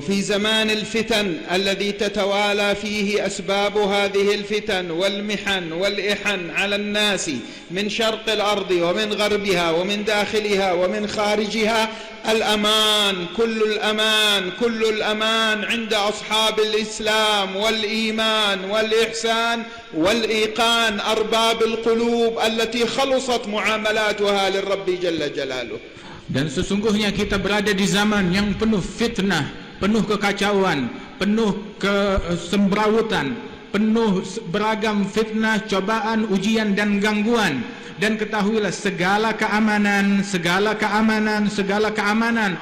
وفي زمان الفتن الذي تتوالى فيه أسباب هذه الفتن والمحن والإحن على الناس من شرق الأرض ومن غربها ومن داخلها ومن خارجها، الأمان كل الأمان عند أصحاب الإسلام والإيمان والإحسان والإيقان، أرباب القلوب التي خلصت معاملاتها للرب جل جلاله. Dan sesungguhnya kita berada di zaman yang penuh fitnah, penuh kekacauan, penuh kesemrawutan, penuh beragam fitnah, cobaan, ujian dan gangguan. Dan ketahuilah segala keamanan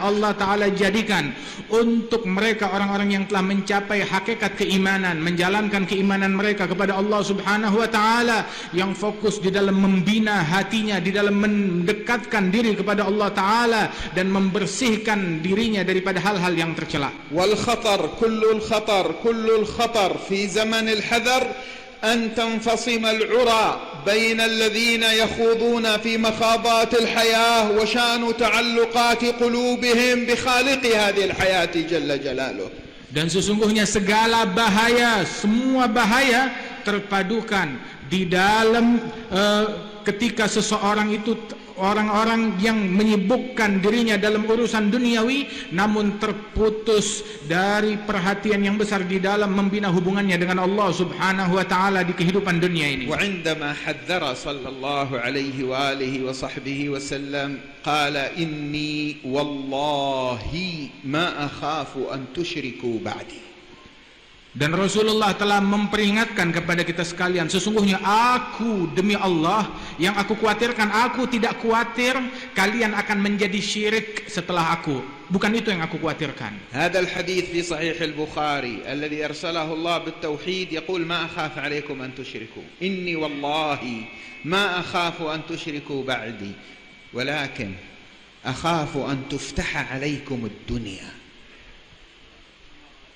Allah Ta'ala jadikan untuk mereka orang-orang yang telah mencapai hakikat keimanan, menjalankan keimanan mereka kepada Allah Subhanahu wa Ta'ala, yang fokus di dalam membina hatinya, di dalam mendekatkan diri kepada Allah Ta'ala dan membersihkan dirinya daripada hal-hal yang tercela. Wal khatar, kullul khatar fi zaman al-hadar أن تنفصم العرى بين الذين يخوضون في مخاضات الحياة وشأن تعلقات قلوبهم بخالق هذه الحياة جل جلاله. Dan sesungguhnya segala bahaya, semua bahaya terpadukan di dalam ketika seseorang itu, orang-orang yang menyibukkan dirinya dalam urusan duniawi namun terputus dari perhatian yang besar di dalam membina hubungannya dengan Allah Subhanahu wa Ta'ala di kehidupan dunia ini. وعندما حذر صلى الله عليه وآله وصحبه وسلم قال إني والله ما أخاف أن تشركوا بعدي. Dan Rasulullah telah memperingatkan kepada kita sekalian, sesungguhnya aku demi Allah, yang aku khawatirkan, aku tidak khawatir kalian akan menjadi syirik setelah aku. Bukan itu yang aku khawatirkan. هذا الحديث في صحيح البخاري الذي أرسله الله بالتوحيد يقول ما أخاف عليكم أن تشركوا إني والله ما أخاف أن تشركوا بعدي ولكن أخاف أن تفتح عليكم الدنيا.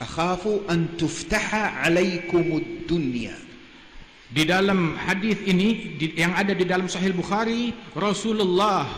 Akhafu an tuftaha alaikumud dunya. Di dalam hadis ini yang ada di dalam Sahih Bukhari, Rasulullah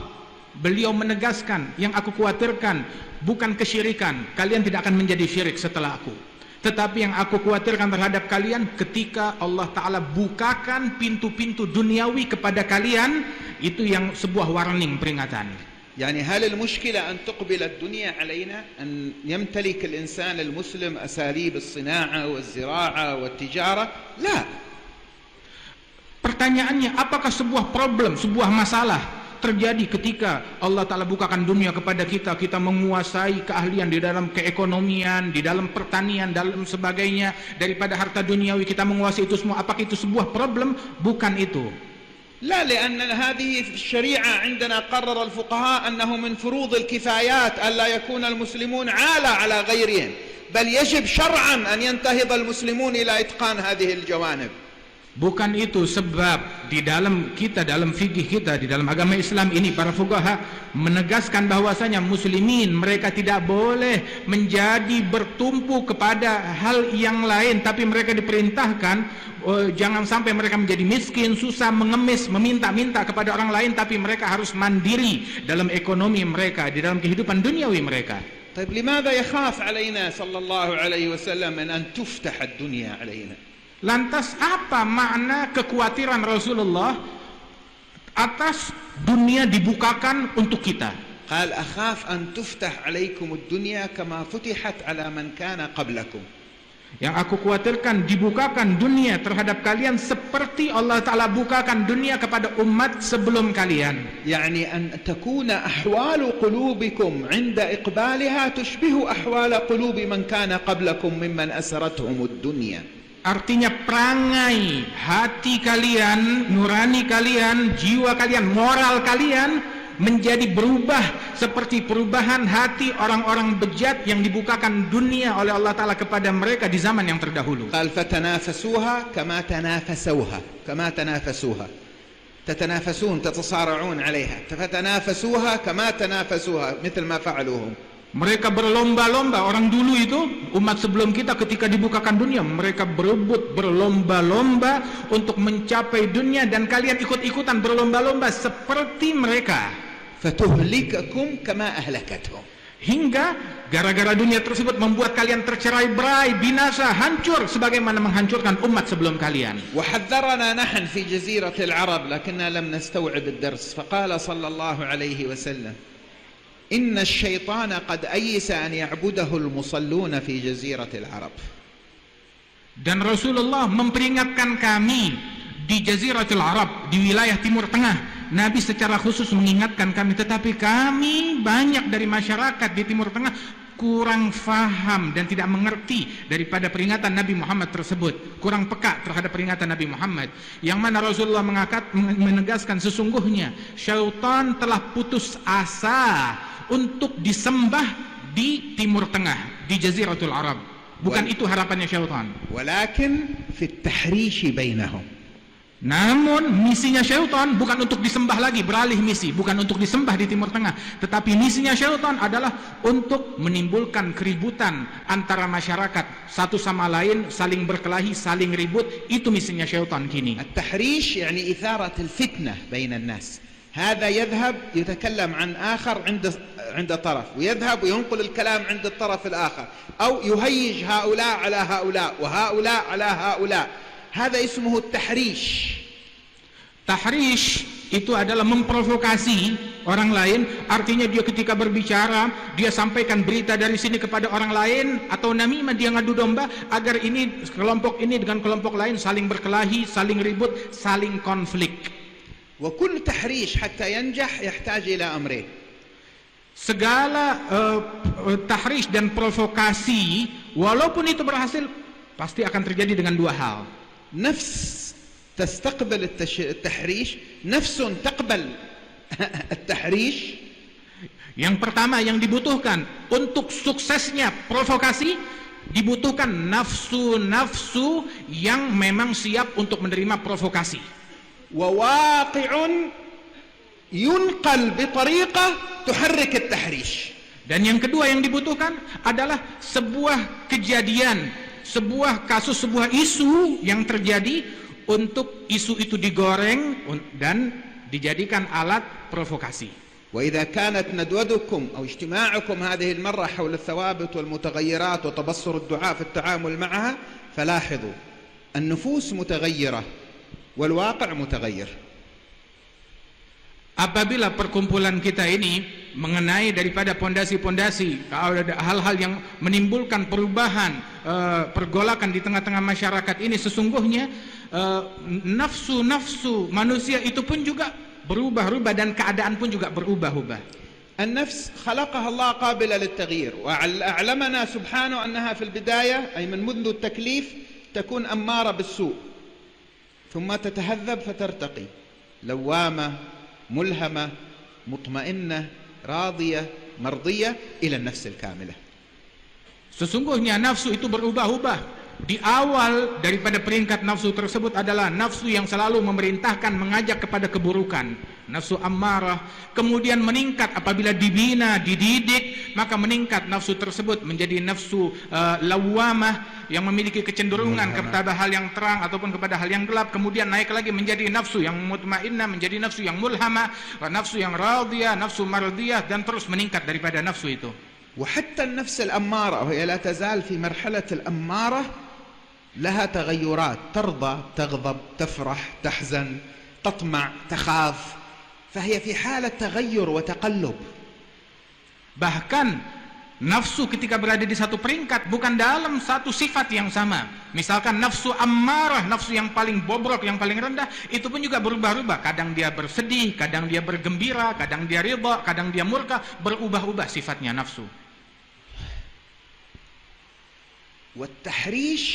beliau menegaskan, yang aku khawatirkan bukan kesyirikan, kalian tidak akan menjadi syirik setelah aku, tetapi yang aku khawatirkan terhadap kalian ketika Allah Ta'ala bukakan pintu-pintu duniawi kepada kalian, itu yang sebuah warning, peringatan. يعني هل المشكلة أن تقبل الدنيا علينا، أن يمتلك الإنسان المسلم أساليب الصناعة والزراعة والتجارة؟ لا. Pertanyaannya, apakah sebuah problem, sebuah masalah terjadi ketika Allah Ta'ala bukakan dunia kepada kita, kita menguasai keahlian di dalam keekonomian, di dalam pertanian, dalam sebagainya, daripada harta duniawi kita menguasai itu semua, apakah itu sebuah problem? Bukan itu. لا، لأن هذه الشريعة عندنا قرر الفقهاء أنه من فروض الكفايات ألا يكون المسلمون عالة على غيرهم، بل يجب شرعا أن ينتهض المسلمون إلى إتقان هذه الجوانب. Bukan itu sebab di dalam kita, dalam fikih kita, di dalam agama Islam ini, para fuqaha menegaskan bahwasanya muslimin mereka tidak boleh menjadi bertumpu kepada hal yang lain, tapi mereka diperintahkan jangan sampai mereka menjadi miskin, susah, mengemis, meminta-minta kepada orang lain, tapi mereka harus mandiri dalam ekonomi mereka, di dalam kehidupan duniawi mereka. طيب لماذا يخاف علينا صلى الله عليه وسلم من أن تفتح الدنيا علينا؟ Lantas apa makna kekhawatiran Rasulullah atas dunia dibukakan untuk kita? قال أخاف أن تفتح عليكم الدنيا كما فتحت على من كان قبلكم. Yang aku khawatirkan dibukakan dunia terhadap kalian seperti Allah Ta'ala bukakan dunia kepada umat sebelum kalian. يعني أن تكون أحوال قلوبكم عند إقبالها تشبه أحوال قلوب من كان قبلكم ممن أسرتهم الدنيا. Artinya perangai hati kalian, nurani kalian, jiwa kalian, moral kalian menjadi berubah seperti perubahan hati orang-orang bejat yang dibukakan dunia oleh Allah Ta'ala kepada mereka di zaman yang terdahulu. قال فتنافسوها كما تنافسوها تتنافسون تتصارعون عليها فتنافسوها كما تنافسوها مثل ما فعلوهم. Mereka berlomba-lomba, orang dulu itu, umat sebelum kita ketika dibukakan dunia, mereka berebut, berlomba-lomba untuk mencapai dunia, dan kalian ikut-ikutan berlomba-lomba seperti mereka. فَتُهْلِكَكُمْ كَمَا أَهْلَكَتْهُمْ. Hingga Gara-gara dunia tersebut membuat kalian tercerai-berai, binasa, hancur sebagaimana menghancurkan umat sebelum kalian. وحذرنا نحن في جزيرة العرب لكننا لم نستوعب الدرس فقال صلى الله عليه وسلم إن الشيطان قد أيس أن يعبده المصلون في جزيرة العرب. Dan Rasulullah memperingatkan kami di Jaziratul Arab, di wilayah Timur Tengah. Nabi secara khusus mengingatkan kami, tetapi kami banyak dari masyarakat di Timur Tengah kurang faham dan tidak mengerti daripada peringatan Nabi Muhammad tersebut, kurang peka terhadap peringatan Nabi Muhammad, yang mana Rasulullah menegaskan sesungguhnya syaitan telah putus asa untuk disembah di Timur Tengah, di Jaziratul Arab. Bukan itu harapannya syaitan. Walakin fi at-tahrish bainahum. Namun misinya syaitan bukan untuk disembah lagi, beralih misi, bukan untuk disembah di Timur Tengah, tetapi misinya syaitan adalah untuk menimbulkan keributan antara masyarakat, satu sama lain saling berkelahi, saling ribut. Itu misinya syaitan kini. التحريش يعني إثارة الفتنة بين الناس. هذا يذهب يتكلم عن آخر عند طرف، ويذهب وينقل الكلام عند الطرف الآخر، أو يهيج هؤلاء على هؤلاء وهؤلاء على هؤلاء. هذا اسمه التحريش. Tahrish itu adalah memprovokasi orang lain, artinya dia ketika berbicara, dia sampaikan berita dari sini kepada orang lain, atau namimah, dia ngadu domba agar ini kelompok ini dengan kelompok lain saling berkelahi, saling ribut, saling konflik. وكل تحريش حتى ينجح يحتاج إلى أمرين. Segala tahrish dan provokasi, walaupun itu berhasil, pasti akan terjadi dengan dua hal. نفس تستقبل التحريش، نفس تقبل التحريش. Yang pertama yang dibutuhkan untuk suksesnya provokasi, dibutuhkan nafsu-nafsu yang memang siap untuk menerima provokasi. وواقع ينقل بطريقة تحرك التحريش. Dan yang kedua yang dibutuhkan adalah sebuah kejadian, sebuah kasus, sebuah isu yang terjadi, untuk isu itu digoreng dan dijadikan alat provokasi. وإذا كانت ندوتكم أو اجتماعكم هذه المرة حول الثوابت والمتغيرات وتبصر الدعاء في التعامل معها، فلاحظوا النفوس متغيرة والواقع متغير. Apabila perkumpulan kita ini mengenai daripada pondasi-pondasi, hal-hal yang menimbulkan perubahan, pergolakan di tengah-tengah masyarakat ini, sesungguhnya nafsu-nafsu manusia itu pun juga berubah-ubah dan keadaan pun juga berubah-ubah. النفس خلقها الله قابلة للتغيير، وأعلمنا سبحانه أنها في البداية أي من منذ التكليف تكون أمارة بالسوء، ثم تتهذب فترتقي لوامة ملهمة مطمئنة راضية مرضية إلى النفس الكاملة. Sesungguhnya nafsu itu berubah-ubah. Di awal daripada peringkat nafsu tersebut adalah nafsu yang selalu memerintahkan, mengajak kepada keburukan, nafsu ammarah. Kemudian meningkat apabila dibina, dididik, maka meningkat nafsu tersebut menjadi nafsu lawamah yang memiliki kecenderungan kepada hal yang terang ataupun kepada hal yang gelap. Kemudian naik lagi menjadi nafsu yang mutmainnah, menjadi nafsu yang mulhamah, nafsu yang radiyah, nafsu mardiyah, dan terus meningkat daripada nafsu itu. وحتى النفس الأمارة وهي لا تزال في مرحلة الأمارة لها تغيرات، ترضى، تغضب، تفرح، تحزن، تطمع، تخاف، فهي في حالة تغير وتقلب. Bahkan nafsu ketika berada di satu peringkat bukan dalam satu sifat yang sama. Misalkan nafsu ammarah, nafsu yang paling bobrok, yang paling rendah, itu pun juga berubah-ubah. Kadang dia bersedih, kadang dia bergembira, kadang dia ridha, kadang dia murka, berubah-ubah sifatnya nafsu. والتحريش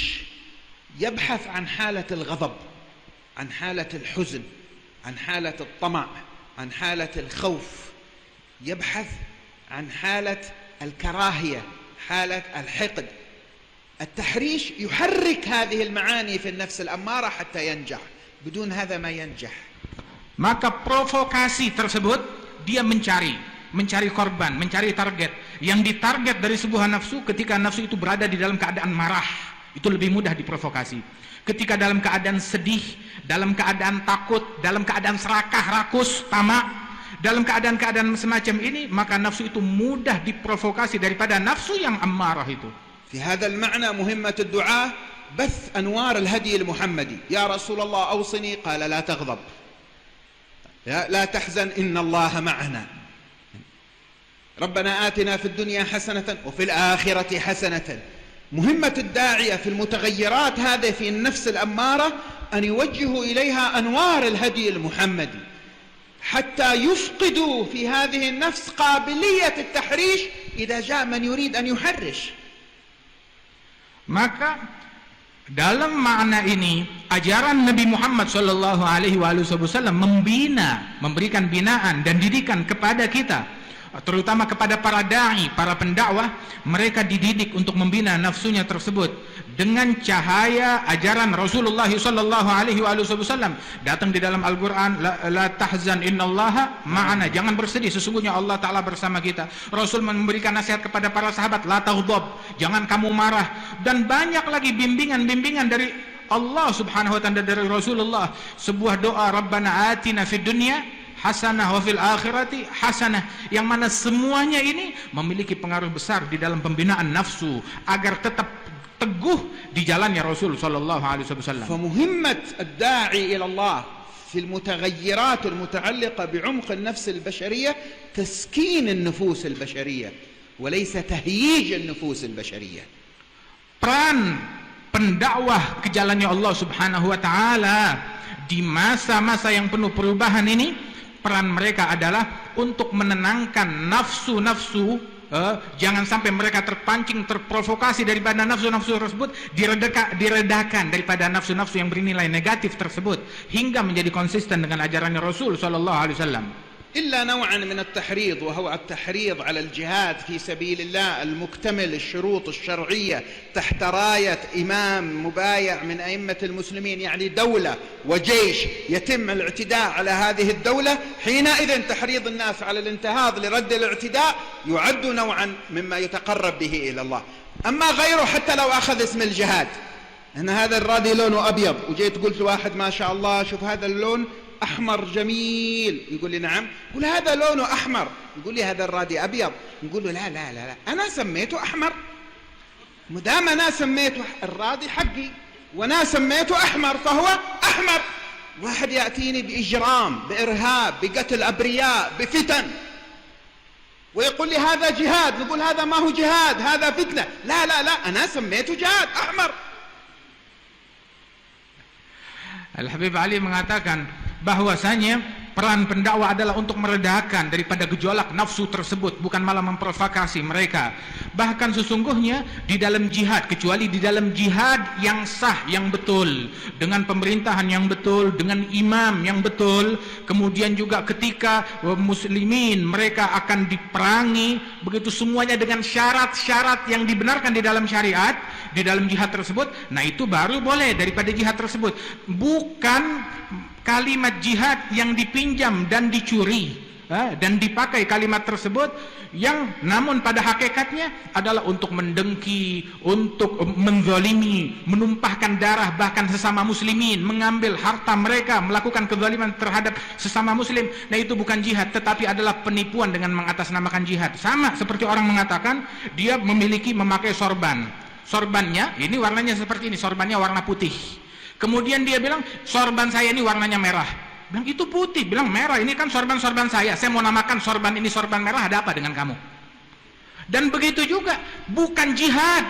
يبحث عن حالة الغضب، عن حالة الحزن، عن حالة الطمع، عن حالة الخوف، يبحث عن حالة الكراهية، حالة الحقد. التحريش يحرك هذه المعاني في النفس الأمارة حتى ينجح، بدون هذا ما ينجح. Maka provokasi tersebut dia mencari korban, mencari target. Yang ditarget dari sebuah nafsu, ketika nafsu itu berada di dalam keadaan marah, itu lebih mudah diprovokasi. Ketika dalam keadaan sedih, dalam keadaan takut, dalam keadaan serakah, rakus, tamak, Dalam keadaan-keadaan semacam ini, maka nafsu itu mudah diprovokasi daripada nafsu yang ammarah itu. في هذا المعنى مهمة الدعاء بث أنوار الهدي المحمدي. يا رسول الله أوصني، قال لا تغضب، لا تحزن، إن الله معنا، ربنا آتنا في الدنيا حسنة وفي الآخرة حسنة. مهمة الداعية في المتغيرات هذه في النفس الأمارة أن يوجهوا إليها أنوار الهدي المحمدي حتى يفقدوا في هذه النفس قابلية التحريش إذا جاء من يريد أن يحرش. Maka dalam makna ini ajaran Nabi Muhammad sallallahu alaihi wasallam memberikan binaan dan didikan kepada kita, terutama kepada para dai, para pendakwah. Mereka dididik untuk membina nafsunya tersebut dengan cahaya ajaran Rasulullah sallallahu alaihi wasallam. Datang di dalam Al-Qur'an, la tahzan innallaha ma'ana, jangan bersedih, sesungguhnya Allah taala bersama kita. Rasul memberikan nasihat kepada para sahabat, la taghdab, jangan kamu marah, dan banyak lagi bimbingan-bimbingan dari Allah subhanahu wa ta'ala, dari Rasulullah. Sebuah doa, Rabbana atina fid dunya hasanah wa fil akhirati hasanah, yang mana semuanya ini memiliki pengaruh besar di dalam pembinaan nafsu agar tetap teguh di jalannya Rasul sallallahu alaihi wasallam. فمهمة الداعي إلى الله في المتغيرات المتعلقة بعمق النفس البشرية تسكين النفوس البشرية وليس تهييج النفوس البشرية. Peran pendakwah ke jalannya Allah subhanahu wa ta'ala di masa-masa yang penuh perubahan ini, peran mereka adalah untuk menenangkan nafsu-nafsu, jangan sampai mereka terpancing, terprovokasi daripada nafsu-nafsu tersebut, diredakan daripada nafsu-nafsu yang bernilai negatif tersebut, hingga menjadi konsisten dengan ajarannya Rasul sallallahu alaihi wasallam. إلا نوعا من التحريض، وهو التحريض على الجهاد في سبيل الله المكتمل الشروط الشرعية تحت راية إمام مبايع من أئمة المسلمين، يعني دولة وجيش يتم الاعتداء على هذه الدولة، حينئذ تحريض الناس على الانتهاض لرد الاعتداء يعد نوعا مما يتقرب به إلى الله. أما غيره حتى لو أخذ اسم الجهاد، أن هذا الرادي لونه أبيض، وجيت قلت واحد ما شاء الله شوف هذا اللون أحمر جميل، يقول لي نعم، يقول هذا لونه أحمر، يقول لي هذا الرادي أبيض، يقول له لا لا لا لا أنا سميته أحمر، مدام أنا سميته الرادي حقي وأنا سميته أحمر فهو أحمر. واحد يأتيني بإجرام، بإرهاب، بقتل أبرياء، بفتن، ويقول لي هذا جهاد، نقول هذا ما هو جهاد، هذا فتنة. لا لا لا أنا سميته جهاد أحمر. Al-Habib Ali mengatakan bahwasanya peran pendakwah adalah untuk meredakan daripada gejolak nafsu tersebut, bukan malah memprovokasi mereka. Bahkan sesungguhnya di dalam jihad, kecuali di dalam jihad yang sah, yang betul, dengan pemerintahan yang betul, dengan imam yang betul, kemudian juga ketika muslimin mereka akan diperangi, begitu semuanya dengan syarat-syarat yang dibenarkan di dalam syariat, di dalam jihad tersebut, nah itu baru boleh daripada jihad tersebut. Bukan kalimat jihad yang dipinjam dan dicuri dan dipakai kalimat tersebut, yang namun pada hakikatnya adalah untuk mendengki, untuk menzalimi, menumpahkan darah bahkan sesama muslimin, mengambil harta mereka, melakukan kezaliman terhadap sesama muslim. Nah itu bukan jihad, tetapi adalah penipuan dengan mengatasnamakan jihad. Sama seperti orang mengatakan dia memakai sorban, sorbannya ini warnanya seperti ini, sorbannya warna putih. Kemudian dia bilang, sorban saya ini warnanya merah. Bilang, itu putih. Bilang, merah, ini kan sorban-sorban saya mau namakan sorban ini sorban merah, ada apa dengan kamu? Dan begitu juga, bukan jihad.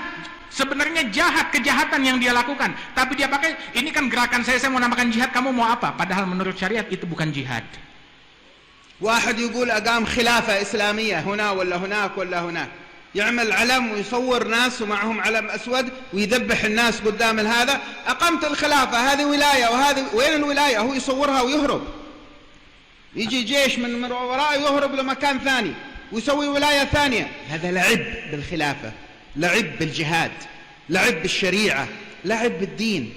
Sebenarnya jahat, kejahatan yang dia lakukan. Tapi dia pakai, ini kan gerakan saya mau namakan jihad, kamu mau apa? Padahal menurut syariat itu bukan jihad. واحد يقول أقام خلافة إسلامية هنا ولا هناك ولا هناك، يعمل علم ويصور ناس ومعهم علم أسود ويذبح الناس قدام هذا، أقمت الخلافة، هذه ولاية وهذه، وين الولاية؟ هو يصورها ويهرب، يجي جيش من وراء يهرب لمكان ثاني ويسوي ولاية ثانية. هذا لعب بالخلافة، لعب بالجهاد، لعب بالشريعة، لعب بالدين.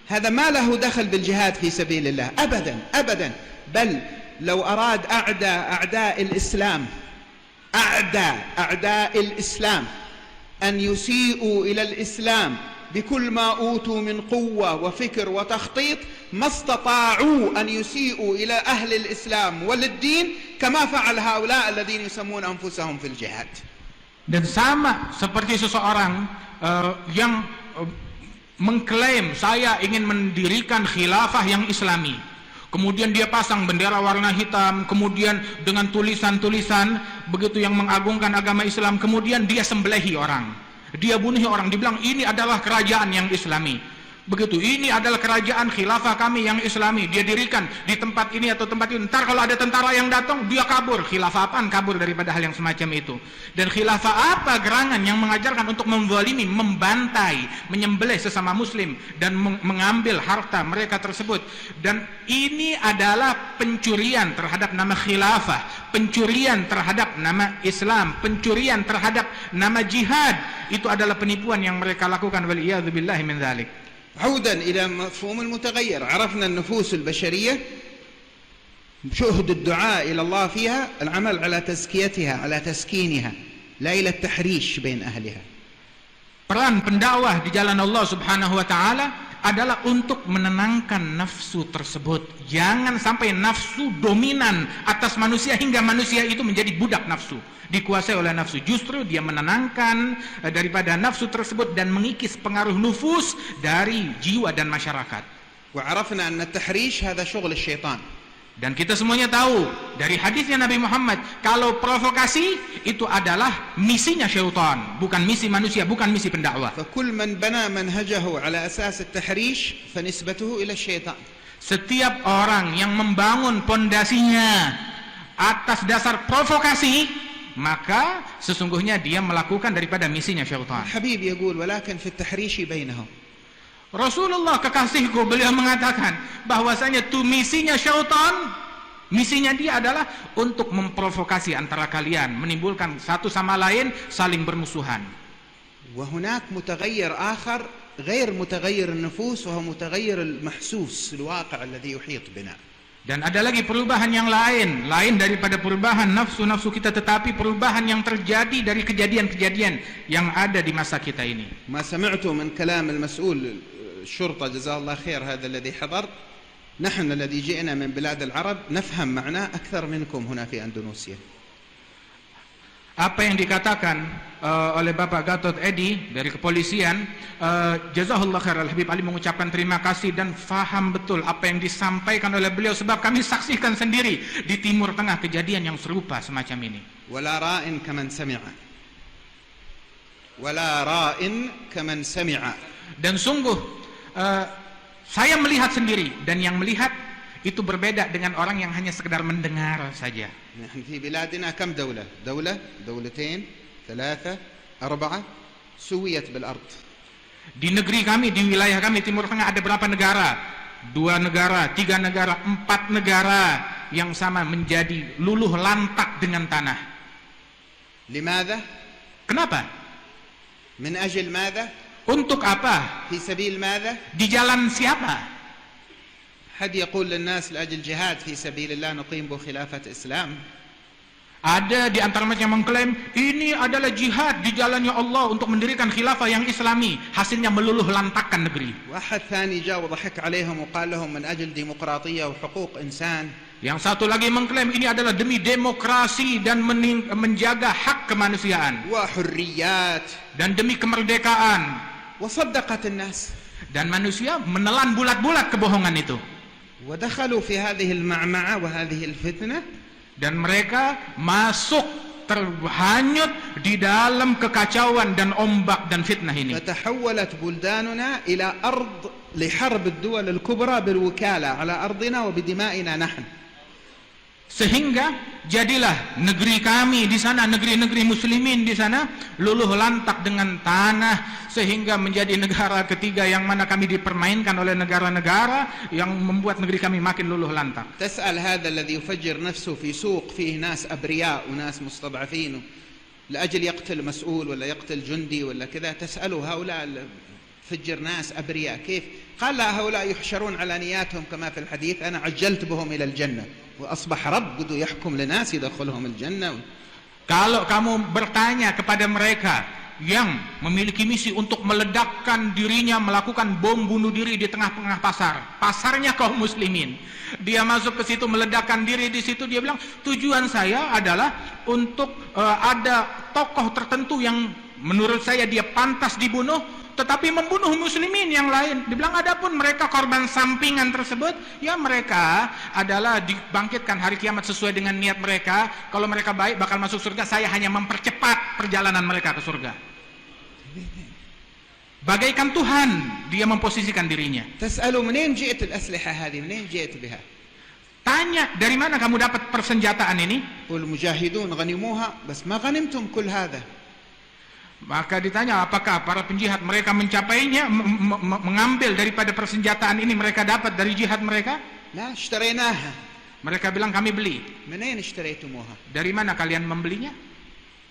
هذا ما له دخل بالجهاد في سبيل الله أبدا أبدا. بل لو أراد أعداء الإسلام، أعداء الإسلام أن يسيئوا إلى الإسلام بكل ما أوتوا من قوة وفكر وتخطيط، ما استطاعوا أن يسيئوا إلى أهل الإسلام وللدين كما فعل هؤلاء الذين يسمون أنفسهم في الجهاد. Dan sama seperti seseorang yang mengklaim saya ingin mendirikan khilafah yang islami. Kemudian dia pasang bendera warna hitam, kemudian dengan tulisan-tulisan begitu yang mengagungkan agama Islam, kemudian dia sembelihi orang, dia bunuhi orang, dibilang ini adalah kerajaan yang islami. Begitu, ini adalah kerajaan khilafah kami yang islami, dia dirikan di tempat ini atau tempat itu. Ntar kalau ada tentara yang datang, dia kabur. Khilafah apaan kabur daripada hal yang semacam itu? Dan khilafah apa gerangan yang mengajarkan untuk menzalimi, membantai, menyembelih sesama muslim dan mengambil harta mereka tersebut? Dan ini adalah pencurian terhadap nama khilafah, pencurian terhadap nama Islam, pencurian terhadap nama jihad. Itu adalah penipuan yang mereka lakukan. Waliyadzubillahi min dzalik. عودا إلى مفهوم المتغير، عرفنا النفوس البشرية شهد الدعاء إلى الله فيها العمل على تزكيتها، على تسكينها، لا إلى التحريش بين أهلها. Peran pendakwah di jalan Allah Subhanahu wa taala adalah untuk menenangkan nafsu tersebut. Jangan sampai nafsu dominan atas manusia hingga manusia itu menjadi budak nafsu, dikuasai oleh nafsu. Justru dia menenangkan daripada nafsu tersebut dan mengikis pengaruh nufus dari jiwa dan masyarakat. وعرفنا أن التحريش هذا شغل الشيطان. Dan kita semuanya tahu dari hadisnya Nabi Muhammad, kalau provokasi itu adalah misinya syaitan, bukan misi manusia, bukan misi pendakwah. فكل من بنى منهجه على أساس التحريش فنسبته إلى الشيطان. Setiap orang yang membangun pondasinya atas dasar provokasi, maka sesungguhnya dia melakukan daripada misinya syaitan. الحبيب يقول ولكن في التحريش بينهم. Rasulullah kekasihku, beliau mengatakan bahwasanya itu misinya syaitan, misinya dia adalah untuk memprovokasi antara kalian, menimbulkan satu sama lain saling bermusuhan. وهناك متغير آخر غير متغير النفوس وهو متغير المحسوس الواقع الذي يحيط بنا. Dan ada lagi perubahan yang lain daripada perubahan nafsu-nafsu kita, tetapi perubahan yang terjadi dari kejadian-kejadian yang ada di masa kita ini. ما سمعت من كلام المسؤول الشرطة جزاه الله خير هذا الذي حضر، نحن الذي جئنا من بلاد العرب نفهم معناه أكثر منكم هنا في أندونيسيا. Apa yang dikatakan oleh Bapak Gatot Edi dari kepolisian, jazahullah khair, Al-Habib Ali mengucapkan terima kasih dan faham betul apa yang disampaikan oleh beliau, sebab kami saksikan sendiri di Timur Tengah kejadian yang serupa semacam ini. ولا راء كمن سمع ولا راء كمن سمع. Dan sungguh saya melihat sendiri, dan yang melihat itu berbeda dengan orang yang hanya sekedar mendengar saja. نحن في بلادنا كم دولة؟ دولتين ثلاثة أربعة سويت بالأرض. Di negeri kami, di wilayah kami Timur Tengah ada berapa negara? 2 negara, 3 negara, 4 negara yang sama menjadi luluh lantak dengan tanah. لماذا؟ Kenapa? من أجل ماذا؟ Untuk apa? في سبيل ماذا؟ Di jalan siapa? حد يقول للناس لأجل جهاد في سبيل الله نقيم بخلافة إسلام. Ada di antara mereka yang mengklaim ini adalah jihad di jalannya Allah untuk mendirikan khilafah yang islami, hasilnya meluluh lantakkan negeri. واحد ثاني جاء وضحك عليهم وقال لهم من أجل ديمقراطية وحقوق إنسان. Yang satu lagi mengklaim ini adalah demi demokrasi dan menjaga hak kemanusiaan وحريات dan demi kemerdekaan. وصدقت الناس. Dan manusia menelan bulat-bulat kebohongan itu. ودخلوا في هذه المعمعة وهذه الفتنة. Dan mereka masuk terhanyut di dalam kekacauan dan ombak dan fitnah ini. فتحولت بلداننا إلى أرض لحرب الدول الكبرى بالوكالة على أرضنا وبدمائنا نحن. Sehingga jadilah negeri kami di sana, negeri-negeri muslimin di sana luluh lantak dengan tanah, sehingga menjadi negara ketiga yang mana kami dipermainkan oleh negara-negara yang membuat negeri kami makin luluh lantak. تسأل هذا الذي يفجر نفسه في سوق فيه ناس أبرياء وناس مستضعفين لأجل يقتل مسؤول ولا يقتل جندي ولا كذا، تسأله هؤلاء فجر ناس أبرياء كيف؟ قال لا هؤلاء يحشرون على نياتهم كما في الحديث، أنا عجلت بهم إلى الجنة وأصبح رب قد يحكم لناس يدخلهم الجنة. Kalau kamu bertanya kepada mereka yang memiliki misi untuk meledakkan dirinya, melakukan bom bunuh diri di tengah-tengah pasarnya kaum muslimin. Dia masuk ke situ, meledakkan diri di situ. Dia bilang, tujuan saya adalah untuk ada tokoh tertentu yang menurut saya dia pantas dibunuh, tetapi membunuh muslimin yang lain. Dibilang adapun mereka korban sampingan tersebut, ya mereka adalah dibangkitkan hari kiamat sesuai dengan niat mereka. Kalau mereka baik bakal masuk surga, saya hanya mempercepat perjalanan mereka ke surga. Bagaikan Tuhan dia memposisikan dirinya. تسألوا منين جئت الأسلحة هذه منين جئت بها؟ Tanya, dari mana kamu dapat persenjataan ini? والمجاهدون غنموها بس ما غنمتم كل هذا. Maka ditanya, apakah para penjihad mereka mencapainya, mengambil daripada persenjataan ini mereka dapat dari jihad mereka? لا اشتريناها. Mereka bilang, kami beli. منين اشتريتموها؟ Dari mana kalian membelinya?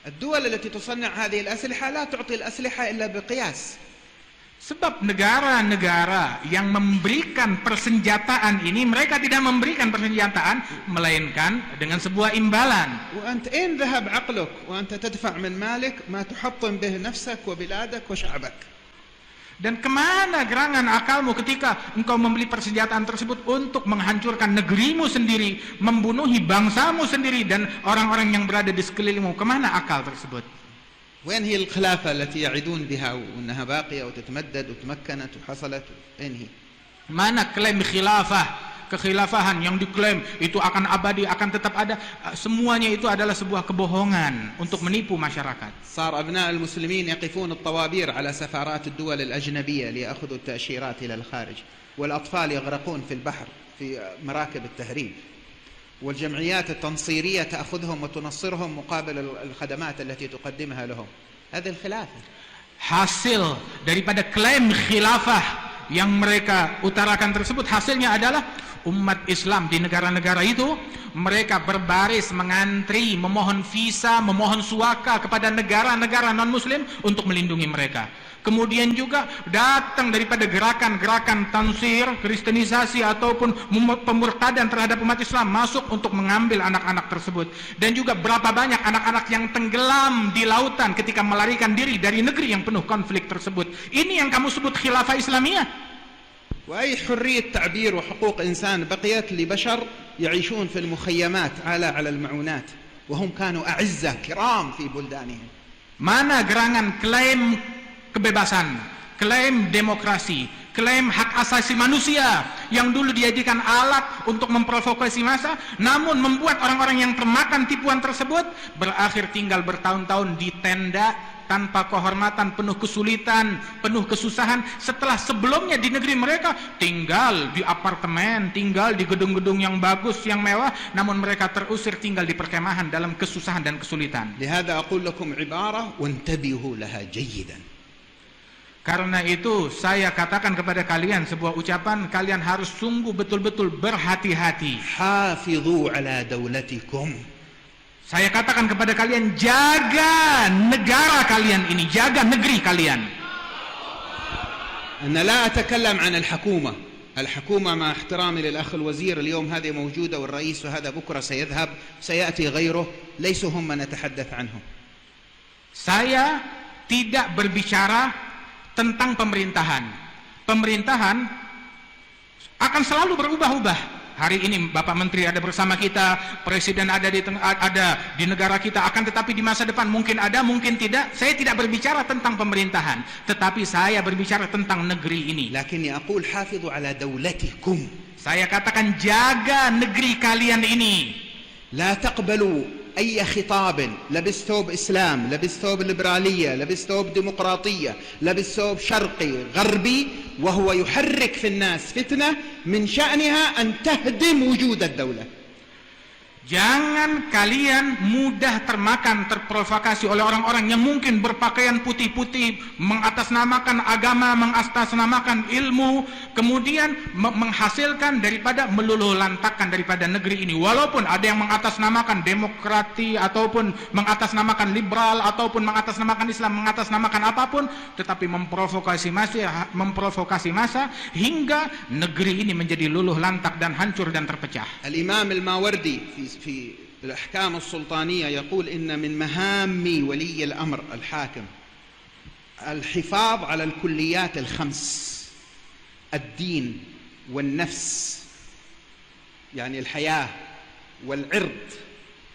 الدول التي تصنع هذه الأسلحة لا تعطي الأسلحة إلا بقياس. Sebab negara-negara yang memberikan persenjataan ini, mereka tidak memberikan persenjataan, melainkan dengan sebuah imbalan. وأنت أين ذهب عقلك وأنت تدفع من مالك ما تحطم به نفسك وبلادك وشعبك؟ Dan kemana gerangan akalmu ketika engkau membeli persenjataan tersebut untuk menghancurkan negerimu sendiri, membunuhi bangsamu sendiri dan orang-orang yang berada di sekelilingmu? Kemana akal tersebut? وين هي الخلافة التي يعدون بها وأنها باقية وتتمدد وتمكنت وحصلت؟ أين هي؟ Mana klaim khilafah, kekhilafahan yang diklaim itu akan abadi, akan tetap ada? Semuanya itu adalah sebuah kebohongan untuk menipu masyarakat. صار أبناء المسلمين يقفون الطوابير على سفارات الدول الأجنبية ليأخذوا التأشيرات إلى الخارج، والأطفال يغرقون في البحر في مراكب التهريب، والجمعيات التنصيرية تأخذهم وتنصرهم مقابل الخدمات التي تقدمها لهم. هذه الخلافة. Hasil daripada klaim khilafah yang mereka utarakan tersebut, hasilnya adalah umat Islam di negara-negara itu mereka berbaris mengantri, memohon visa, memohon suaka kepada negara-negara non-muslim untuk melindungi mereka. Kemudian juga datang daripada gerakan-gerakan tansir, kristenisasi ataupun pemurtadan terhadap umat Islam masuk untuk mengambil anak-anak tersebut. Dan juga berapa banyak anak-anak yang tenggelam di lautan ketika melarikan diri dari negeri yang penuh konflik tersebut. Ini yang kamu sebut khilafah Islamiyah. وأي حرية تعبير وحقوق إنسان بقيت لبشر يعيشون في المخيمات على المعونات وهم كانوا أعزة كرام في بلدانهم. Mana gerangan klaim kebebasan, klaim demokrasi, klaim hak asasi manusia yang dulu dijadikan alat untuk memprovokasi massa, namun membuat orang-orang yang termakan tipuan tersebut berakhir tinggal bertahun-tahun di tenda tanpa kehormatan, penuh kesulitan, penuh kesusahan, setelah sebelumnya di negeri mereka tinggal di apartemen, tinggal di gedung-gedung yang bagus, yang mewah, namun mereka terusir tinggal di perkemahan dalam kesusahan dan kesulitan. لهذا أقول لكم عبارة وانتبهوا لها جيدا. Karena itu saya katakan kepada kalian sebuah ucapan, kalian harus sungguh betul-betul berhati-hati. حافظوا على دولتكم. Saya katakan kepada kalian, jaga negara kalian ini, jaga negeri kalian. أنا لا أتكلم عن الحكومة. الحكومة مع احترامي للأخ الوزير اليوم هذه موجودة والرئيس وهذا بكرة سيذهب سيأتي غيره ليسوا هم من نتحدث عنهم. Saya tidak berbicara tentang pemerintahan. Pemerintahan akan selalu berubah-ubah. Hari ini Bapak Menteri ada bersama kita, Presiden ada di negara kita, akan tetapi di masa depan mungkin ada, mungkin tidak. Saya tidak berbicara tentang pemerintahan, tetapi saya berbicara tentang negeri ini. لكني أقول حافظوا على دولتكم. Saya katakan jaga negeri kalian ini. لا تقبلوا أي خطاب لبس ثوب إسلام، لبس ثوب ليبرالية، لبس ثوب ديمقراطية، لبس ثوب شرقي غربي وهو يحرك في الناس فتنة من شأنها أن تهدم وجود الدولة. Jangan kalian mudah termakan, terprovokasi oleh orang-orang yang mungkin berpakaian putih-putih, mengatasnamakan agama, mengatasnamakan ilmu, kemudian menghasilkan daripada meluluh lantakkan daripada negeri ini. Walaupun ada yang mengatasnamakan demokrati, ataupun mengatasnamakan liberal, ataupun mengatasnamakan Islam, mengatasnamakan apapun, tetapi memprovokasi massa hingga negeri ini menjadi luluh lantak dan hancur dan terpecah. الإمام الماوردي في الأحكام السلطانية يقول إن من مهام ولي الأمر الحاكم الحفاظ على الكليات الخمس: الدين والنفس، يعني الحياة والعرض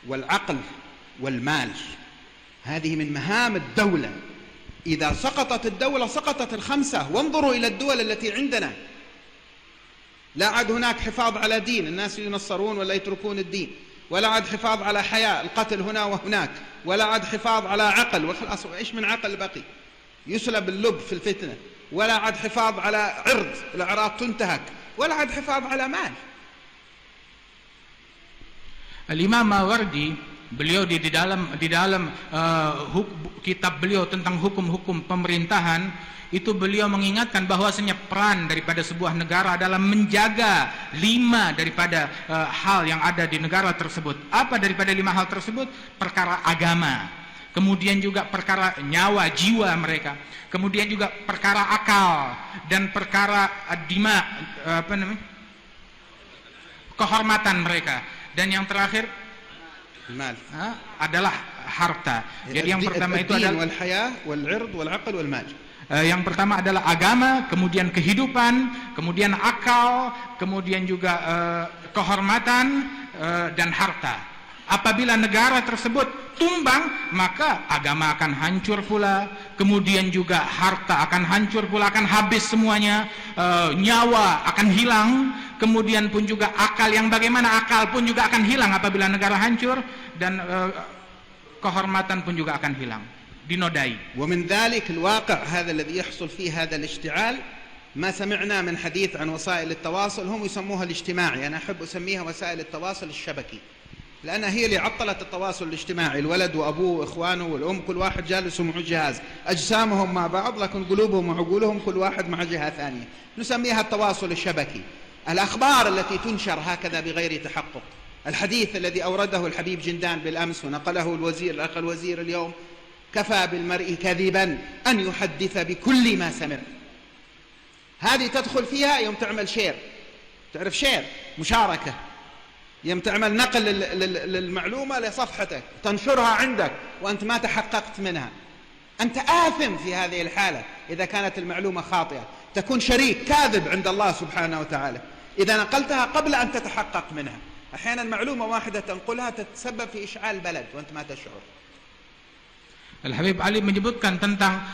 والعقل والمال. هذه من مهام الدولة. إذا سقطت الدولة سقطت الخمسة. وانظروا إلى الدول التي عندنا، لا عاد هناك حفاظ على دين، الناس ينصرون ولا يتركون الدين، ولا عاد حفاظ على حياة، القتل هنا وهناك، ولا عاد حفاظ على عقل، وخلاص إيش من عقل بقي؟ يسلب اللب في الفتنة. ولا عاد حفاظ على عرض، الأعراض تنتهك، ولا عاد حفاظ على مال. Al-Imam Mawardi, beliau di dalam kitab beliau tentang hukum-hukum pemerintahan itu beliau mengingatkan bahwasanya peran daripada sebuah negara adalah menjaga 5 daripada hal yang ada di negara tersebut. Apa daripada 5 hal tersebut? Perkara agama, kemudian juga perkara nyawa jiwa mereka, kemudian juga perkara akal, dan perkara kehormatan mereka, dan yang terakhir adalah harta. Jadi yang pertama itu adalah yang pertama adalah agama, kemudian kehidupan, kemudian akal, kemudian juga kehormatan dan harta. Apabila negara tersebut tumbang, maka agama akan hancur pula, kemudian juga harta akan hancur pula, akan habis semuanya, nyawa akan hilang, kemudian pun juga akal, yang bagaimana akal pun juga akan hilang apabila negara hancur, dan kehormatan pun juga akan hilang, dinodai. ومن ذلك الواقع هذا الذي يحصل فيه هذا الاشتعال ما سمعنا من حديث عن وسائل التواصل، هم يسموها الاجتماعي، أنا أحب أسميها وسائل التواصل الشبكي، لأنها هي اللي عطلت التواصل الاجتماعي. الولد وأبوه وإخوانه والأم كل واحد جالس مع جهاز، أجسامهم مع بعض لكن قلوبهم وعقولهم كل واحد مع جهة ثانية، نسميها التواصل الشبكي. الأخبار التي تنشر هكذا بغير تحقق، الحديث الذي أورده الحبيب جندان بالأمس ونقله الوزير الأخ الوزير اليوم، كفى بالمرء كذبا أن يحدث بكل ما سمع. هذه تدخل فيها يوم تعمل شير، تعرف شير مشاركة، يوم تعمل نقل للمعلومة لصفحتك تنشرها عندك وأنت ما تحققت منها، أنت آثم في هذه الحالة. إذا كانت المعلومة خاطئة تكون شريك كاذب عند الله سبحانه وتعالى إذا نقلتها قبل أن تتحقق منها. أحيانا معلومة واحدة تنقلها تتسبب في إشعال بلد وأنت ما تشعر. Al-Habib Ali menyebutkan tentang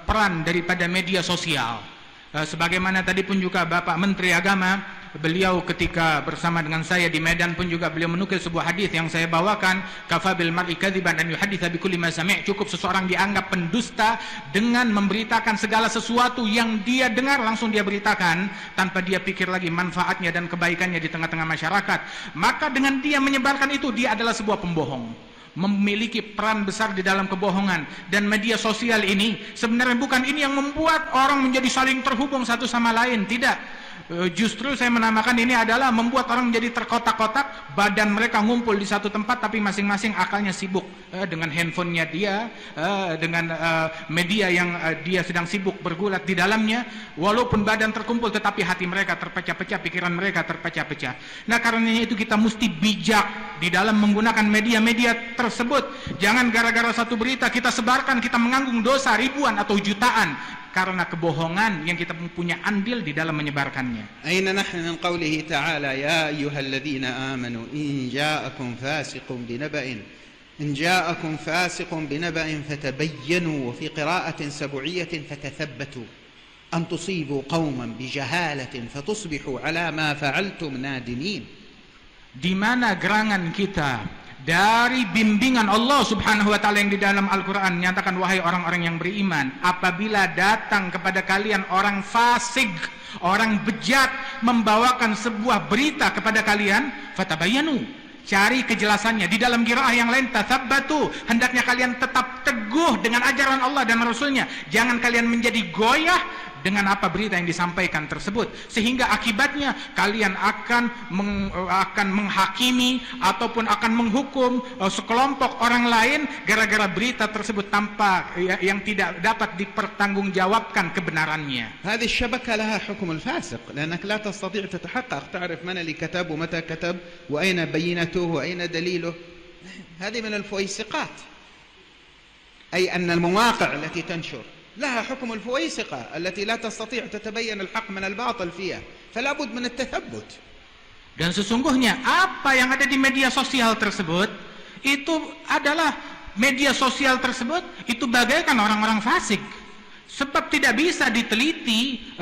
peran daripada media sosial. Sebagaimana tadi pun juga Bapak Menteri Agama, beliau ketika bersama dengan saya di Medan pun juga beliau menukil sebuah hadis yang saya bawakan, kafa bil mar'i kadziban an yuhadditsa bi kulli ma sami'. Cukup seseorang dianggap pendusta dengan memberitakan segala sesuatu yang dia dengar langsung dia beritakan tanpa dia pikir lagi manfaatnya dan kebaikannya di tengah-tengah masyarakat. Maka dengan dia menyebarkan itu, dia adalah sebuah pembohong, memiliki peran besar di dalam kebohongan. Dan media sosial ini sebenarnya bukan ini yang membuat orang menjadi saling terhubung satu sama lain, tidak. Justru saya menamakan ini adalah membuat orang menjadi terkotak-kotak, badan mereka ngumpul di satu tempat tapi masing-masing akalnya sibuk dengan handphonenya dia, dengan media yang dia sedang sibuk bergulat di dalamnya. Walaupun badan terkumpul tetapi hati mereka terpecah-pecah, pikiran mereka terpecah-pecah. Nah, karenanya itu kita mesti bijak di dalam menggunakan media-media tersebut. Jangan gara-gara satu berita kita sebarkan, kita menanggung dosa ribuan atau jutaan karena kebohongan yang kita punya andil di dalam menyebarkannya. Aina nahnu min qawlihi ta'ala ya ayyuhalladzina amanu in ja'akum fasiqun binaba'in fatabayyanu wa fi qira'atin sab'iyyatin fatathabbatu an tusibu qauman bijahalatin fatusbihu ala ma fa'altum nadimin. Di mana gerangan kita dari bimbingan Allah subhanahu wa ta'ala yang di dalam Al-Quran menyatakan, wahai orang-orang yang beriman, apabila datang kepada kalian orang fasik, orang bejat, membawakan sebuah berita kepada kalian, fatabayyanu, cari kejelasannya. Di dalam qiraah yang lain, tathabbatu, hendaknya kalian tetap teguh dengan ajaran Allah dan Rasulnya. Jangan kalian menjadi goyah dengan apa berita yang disampaikan tersebut, sehingga akibatnya kalian akan menghakimi ataupun akan menghukum sekelompok orang lain gara-gara berita tersebut tanpa yang tidak dapat dipertanggungjawabkan kebenarannya. هذه الشبكة لها حكم الفاسق لأنك لا تستطيع تتحقق تعرف من اللي كتب ومتى كتب وأين بينته وأين دليله. هذه من الفويسقات، أي أن المواقع التي تنشر لها حكم الفويسقة التي لا تستطيع تتبين الحق من الباطل فيها، فلا بد من التثبت. Dan sesungguhnya apa yang ada di media sosial tersebut itu adalah media sosial tersebut itu bagaikan orang-orang fasik. Sebab tidak bisa diteliti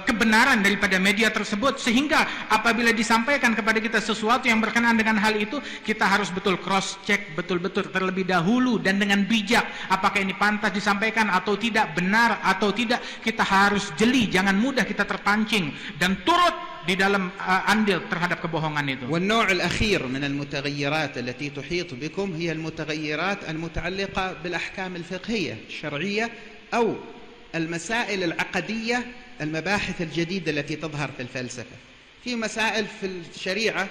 kebenaran daripada media tersebut, sehingga apabila disampaikan kepada kita sesuatu yang berkenaan dengan hal itu, kita harus betul cross check betul-betul terlebih dahulu dan dengan bijak, apakah ini pantas disampaikan atau tidak, benar atau tidak. Kita harus jeli, jangan mudah kita terpancing dan turut di dalam andil terhadap kebohongan itu. والنوع الأخير من المتغيرات التي تحيط بكم هي المتغيرات المتعلقة بالأحكام الفقهية الشرعية أو المسائل العقدية، المباحث الجديدة التي تظهر في الفلسفة. في مسائل في الشريعة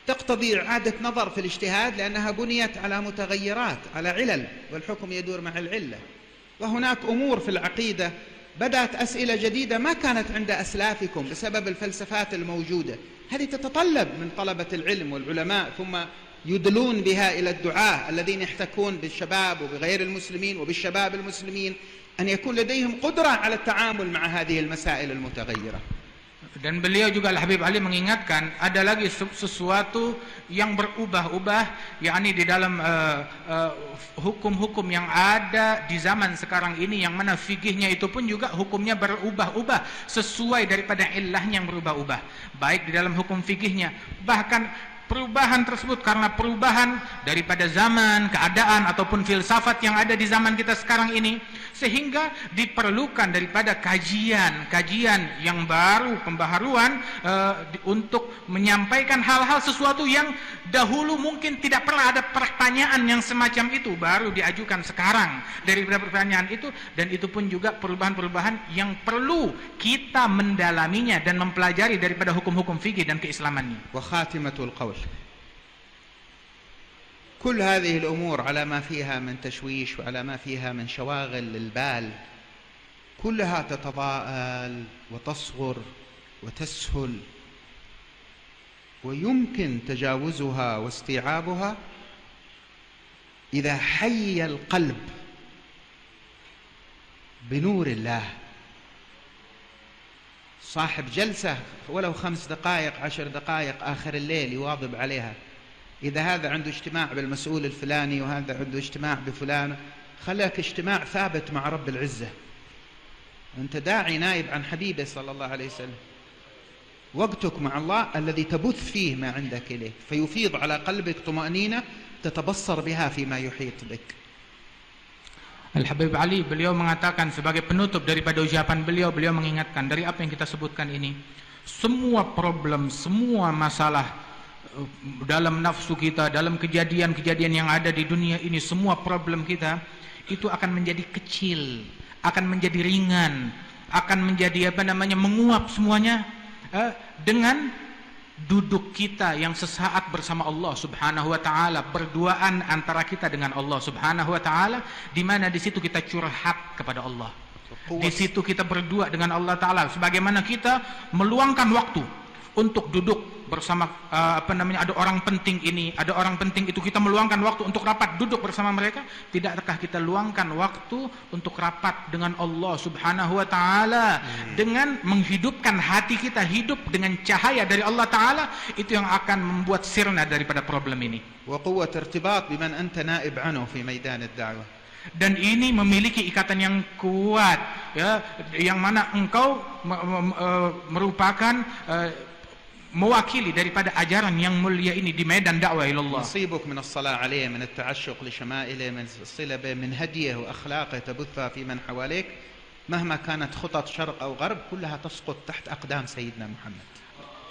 تقتضي إعادة نظر في الاجتهاد لأنها بنيت على متغيرات، على علل، والحكم يدور مع العلة. وهناك أمور في العقيدة بدأت أسئلة جديدة ما كانت عند أسلافكم بسبب الفلسفات الموجودة، هذه تتطلب من طلبة العلم والعلماء ثم يدلون بها إلى الدعاة الذين يحتكون بالشباب وبغير المسلمين وبالشباب المسلمين أن يكون لديهم قدرة على التعامل مع هذه المسائل المتغيرة. Dan beliau juga Al-Habib Ali mengingatkan ada lagi sesuatu yang berubah-ubah, yakni di dalam hukum-hukum yang ada di zaman sekarang ini, yang mana fikihnya itu pun juga hukumnya berubah-ubah sesuai daripada illahnya yang berubah-ubah, baik di dalam hukum fikihnya, bahkan perubahan tersebut karena perubahan daripada zaman, keadaan ataupun filsafat yang ada di zaman kita sekarang ini, sehingga diperlukan daripada kajian yang baru, pembaharuan untuk menyampaikan hal-hal sesuatu yang dahulu mungkin tidak pernah ada pertanyaan yang semacam itu, baru diajukan sekarang daripada pertanyaan itu. Dan itu pun juga perubahan-perubahan yang perlu kita mendalaminya dan mempelajari daripada hukum-hukum fikih dan keislamannya. Wa khatimatul qaul, كل هذه الأمور على ما فيها من تشويش وعلى ما فيها من شواغل للبال كلها تتضاءل وتصغر وتسهل، ويمكن تجاوزها واستيعابها إذا حي القلب بنور الله. صاحب جلسة ولو 5 دقائق 10 دقائق آخر الليل يواظب عليها. إذا هذا عنده اجتماع بالمسؤول الفلاني وهذا عنده اجتماع بفلان، خلك اجتماع ثابت مع رب العزة. أنت داعي نائب عن حبيبه صلى الله عليه وسلم، وقتك مع الله الذي تبث فيه ما عندك إليه، فيفيض على قلبك طمأنينة تتبصر بها فيما يحيط بك. Al-Habib Ali beliau mengatakan sebagai penutup daripada ucapan beliau mengingatkan dari apa yang kita sebutkan ini, semua problem, semua masalah dalam nafsu kita, dalam kejadian-kejadian yang ada di dunia ini, semua problem kita itu akan menjadi kecil, akan menjadi ringan, akan menjadi menguap semuanya dengan duduk kita yang sesaat bersama Allah Subhanahu wa taala, berduaan antara kita dengan Allah Subhanahu wa taala, di mana di situ kita curhat kepada Allah. Di situ kita berdua dengan Allah taala, sebagaimana kita meluangkan waktu untuk duduk bersama ada orang penting ini, ada orang penting itu, kita meluangkan waktu untuk rapat duduk bersama mereka. Tidakkah kita luangkan waktu untuk rapat dengan Allah Subhanahu wa taala, dengan menghidupkan hati kita hidup dengan cahaya dari Allah taala, itu yang akan membuat sirna daripada problem ini. Wa quwwat irtibat biman anta naib anhu fi maidan ad-da'wah. Dan ini memiliki ikatan yang kuat, ya, yang mana engkau merupakan mewakili daripada ajaran yang mulia ini di medan dakwah ilallah. نصيبك من الصلاة عليه، من التعشق لشمائله، من الصلة به، من هديه وأخلاقه تبثها في من حواليك، مهما كانت خطط شرق أو غرب كلها تسقط تحت أقدام سيدنا محمد.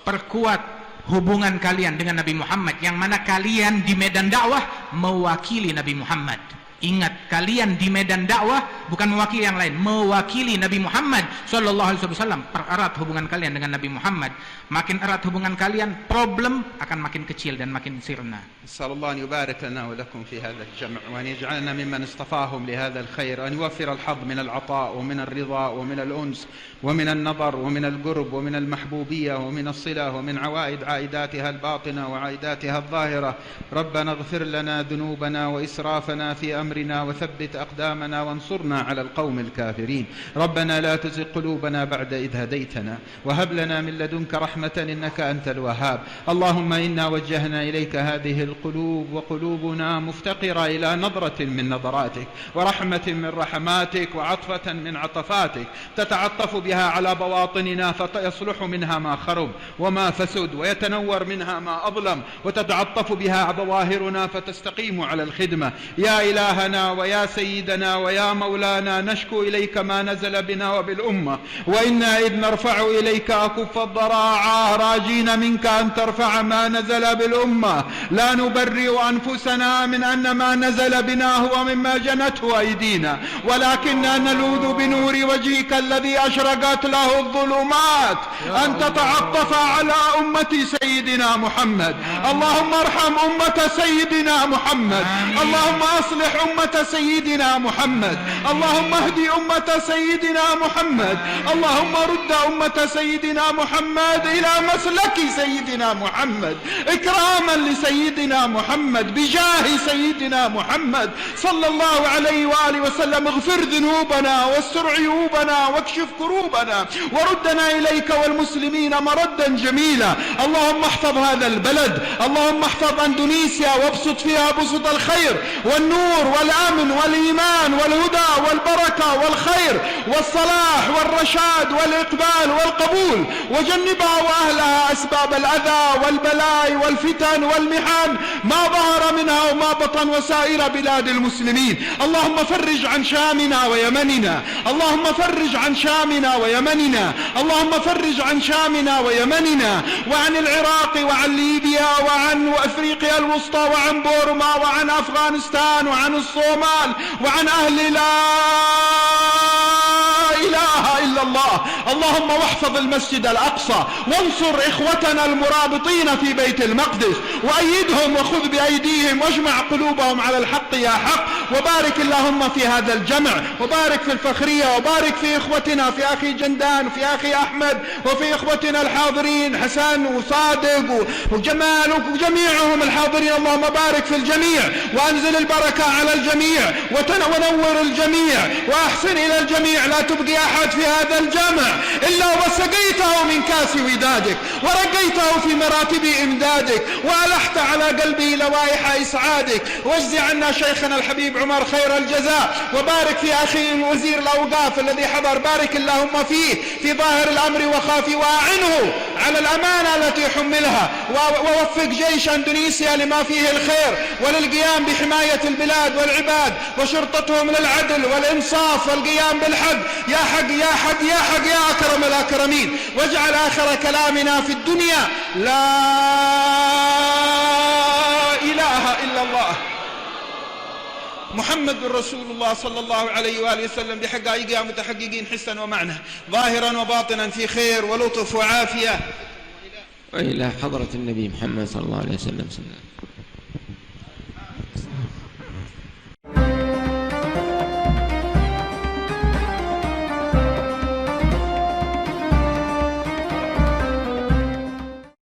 Perkuat hubungan kalian dengan Nabi Muhammad, yang mana kalian di medan dakwah mewakili Nabi Muhammad. Ingat, kalian di medan dakwah bukan mewakili yang lain, mewakili Nabi Muhammad sallallahu alaihi wasallam. Pererat hubungan kalian dengan Nabi Muhammad. Makin erat hubungan kalian, problem akan makin kecil dan makin sirna. Sallallahu an yubarik lana wa lakum fi hadha al-jam' wa an yaj'alna mimman istafahum li hadha al-khair, an yuwaffir al-hadd min al-'ata' wa min ar-ridha wa min al-uns wa min an-nadar wa min al-qurb wa min al-mahbubiyyah wa min as-silah wa min 'awaid 'aidatiha al-batina wa 'aidatiha adh-dhahira. Rabbana ighfir lana dhunubana wa israfana fi أمرنا وثبت أقدامنا وانصرنا فانصرنا على القوم الكافرين. ربنا لا تزغ قلوبنا بعد إذ هديتنا وهب لنا من لدنك رحمة إنك أنت الوهاب. اللهم إنا وجهنا إليك هذه القلوب وقلوبنا مفتقرة إلى نظرة من نظراتك ورحمة من رحماتك وعطفة من عطفاتك تتعطف بها على بواطننا فيصلح منها ما خرب وما فسد ويتنور منها ما أظلم، وتتعطف بها ظواهرنا فتستقيم على الخدمة. يا إلهنا ويا سيدنا ويا مولانا، نشكو إليك ما نزل بنا وبالأمة، وإنا إذ نرفع إليك أكف الضراعة راجين منك أن ترفع ما نزل بالأمة. لا نبرئ أنفسنا من أن ما نزل بنا هو مما جنته أيدينا، ولكننا نلوذ بنور وجهك الذي أشرقت له الظلمات أن تتعطف على أمة سيدنا محمد. اللهم ارحم أمة سيدنا محمد، اللهم أصلح أمة سيدنا محمد، اللهم اهدي أمة سيدنا محمد، اللهم رد أمة سيدنا محمد إلى مسلك سيدنا محمد إكراما لسيدنا محمد بجاه سيدنا محمد صلى الله عليه وآله وسلم. اغفر ذنوبنا واستر عيوبنا واكشف كروبنا وردنا إليك والمسلمين مردا جميلا. اللهم احفظ هذا البلد، اللهم احفظ أندونيسيا وابسط فيها بسط الخير والنور والأمن والإيمان والهدى والبركة والخير والصلاح والرشاد والإقبال والقبول، وجنبها وأهلها أسباب الأذى والبلاء والفتن والمحن ما ظهر منها وما بطن وسائر بلاد المسلمين. اللهم فرج عن شامنا ويمننا، اللهم فرج عن شامنا ويمننا، اللهم فرج عن شامنا ويمننا وعن العراق وعن ليبيا وعن أفريقيا الوسطى وعن بورما وعن أفغانستان وعن الصومال وعن أهل لا إله إلا الله. اللهم واحفظ المسجد الأقصى وانصر إخوتنا المرابطين في بيت المقدس وأيدهم وخذ بأيديهم واجمع قلوبهم على الحق يا حق. وبارك اللهم في هذا الجمع، وبارك في الفخرية، وبارك في إخوتنا، في أخي جندان وفي أخي أحمد وفي إخوتنا الحاضرين حسن وصادق وجمال وجميعهم الحاضرين. اللهم بارك في الجميع وأنزل البركة على الجميع ونور الجميع وأحسن إلى الجميع. لا تبقي أحد في هذا الجمع إلا وسقيته من كاس ودادك ورقيته في مراتب إمدادك وألحت على قلبه لوائح إسعادك. واجزي عنا شيخنا الحبيب عمر خير الجزاء، وبارك في أخي وزير الأوقاف الذي حضر، بارك اللهم فيه في ظاهر الأمر وخافي، وأعنه على الأمانة التي حملها، ووفق جيش أندونيسيا لما فيه الخير وللقيام بحماية البلاد والعباد وشرطتهم للعدل والإنصاف والقيام بالحق. يا حق يا حق يا حق يا أكرم الأكرمين. واجعل آخر كلامنا في الدنيا لا إله إلا الله محمد رسول الله صلى الله عليه وآله وسلم بحقائقها متحققين حسا ومعنى، ظاهرا وباطنا في خير ولطف وعافية. وإلى حضرة النبي محمد صلى الله عليه وسلم.